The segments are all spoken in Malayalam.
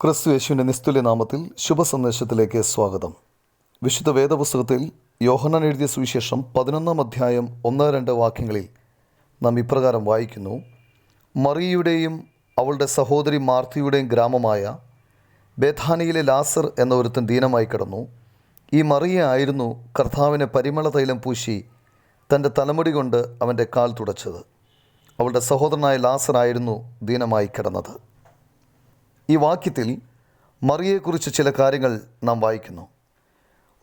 ക്രിസ്തു യേശുവിൻ്റെ നിസ്തുല്യ നാമത്തിൽ ശുഭസന്ദേശത്തിലേക്ക് സ്വാഗതം. വിശുദ്ധ വേദപുസ്തകത്തിൽ യോഹന്നാൻ എഴുതിയ സുവിശേഷം 11-ാം അധ്യായം 1-2 വാക്യങ്ങളിൽ നാം ഇപ്രകാരം വായിക്കുന്നു. മറിയയുടെയും അവളുടെ സഹോദരി മാർത്തയുടെയും ഗ്രാമമായ ബേഥാനിയിലെ ലാസർ എന്ന ഒരുത്തൻ ദീനമായി കിടന്നു. ഈ മറിയ ആയിരുന്നു കർത്താവിനെ പരിമള തൈലം പൂശി തൻ്റെ തലമുടി കൊണ്ട് അവൻ്റെ കാൽ തുടച്ചത്. അവളുടെ സഹോദരനായ ലാസർ ആയിരുന്നു ദീനമായി കിടന്നത്. ഈ വാക്യത്തിൽ മറിയയെക്കുറിച്ച് ചില കാര്യങ്ങൾ നാം വായിക്കുന്നു.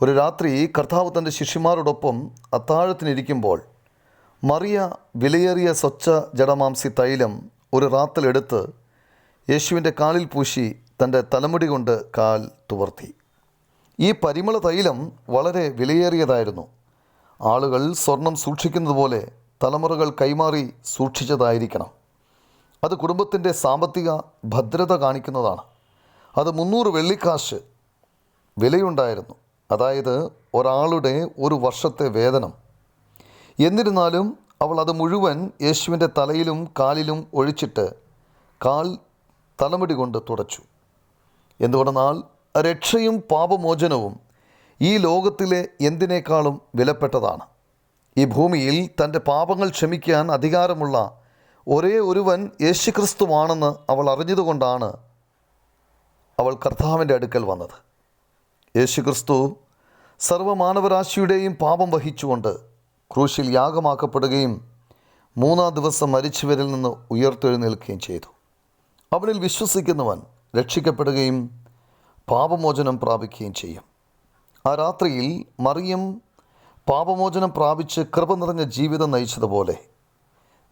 ഒരു രാത്രി കർത്താവ് തൻ്റെ ശിഷ്യന്മാരോടൊപ്പം അത്താഴത്തിനിരിക്കുമ്പോൾ മറിയ വിലയേറിയ സ്വച്ഛ ജഡമാംസി തൈലം ഒരു റാത്തലെടുത്ത് യേശുവിൻ്റെ കാലിൽ പൂശി തൻ്റെ തലമുടി കൊണ്ട് കാൽ തുവർത്തി. ഈ പരിമള തൈലം വളരെ വിലയേറിയതായിരുന്നു. ആളുകൾ സ്വർണം സൂക്ഷിക്കുന്നത് പോലെ തലമുറകൾ കൈമാറി സൂക്ഷിച്ചതായിരിക്കണം. അത് കുടുംബത്തിൻ്റെ സാമ്പത്തിക ഭദ്രത കാണിക്കുന്നതാണ്. അത് 300 വെള്ളിക്കാശ് വിലയുണ്ടായിരുന്നു, അതായത് ഒരാളുടെ ഒരു വർഷത്തെ വേതനം. എന്നിരുന്നാലും അവൾ അത് മുഴുവൻ യേശുവിൻ്റെ തലയിലും കാലിലും ഒഴിച്ചിട്ട് കാൽ തലമുടി കൊണ്ട് തുടച്ചു. എന്തുകൊണ്ടെന്നാൽ രക്ഷയും പാപമോചനവും ഈ ലോകത്തിലെ എന്തിനേക്കാളും വിലപ്പെട്ടതാണ്. ഈ ഭൂമിയിൽ തൻ്റെ പാപങ്ങൾ ക്ഷമിക്കാൻ അധികാരമുള്ള ഒരേ ഒരുവൻ യേശുക്രിസ്തുവാണെന്ന് അവൾ അറിഞ്ഞതുകൊണ്ടാണ് അവൾ കർത്താവിൻ്റെ അടുക്കൽ വന്നത്. യേശുക്രിസ്തു സർവ്വമാനവരാശിയുടെയും പാപം വഹിച്ചുകൊണ്ട് ക്രൂശിൽ യാഗമാക്കപ്പെടുകയും 3-ാം ദിവസം മരിച്ചവരിൽ നിന്ന് ഉയർത്തെഴുന്നേൽക്കുകയും ചെയ്തു. അവനിൽ വിശ്വസിക്കുന്നവൻ രക്ഷിക്കപ്പെടുകയും പാപമോചനം പ്രാപിക്കുകയും ചെയ്യും. ആ രാത്രിയിൽ മറിയം പാപമോചനം പ്രാപിച്ച് കൃപ നിറഞ്ഞ ജീവിതം നയിച്ചതുപോലെ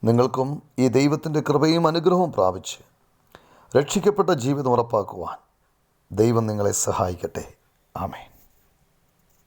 നിങ്ങൾക്കും ഈ ദൈവത്തിൻ്റെ കൃപയും അനുഗ്രഹവും പ്രാപിച്ച് രക്ഷിക്കപ്പെട്ട ജീവിതം ഉറപ്പാക്കുവാൻ ദൈവം നിങ്ങളെ സഹായിക്കട്ടെ. ആമേൻ.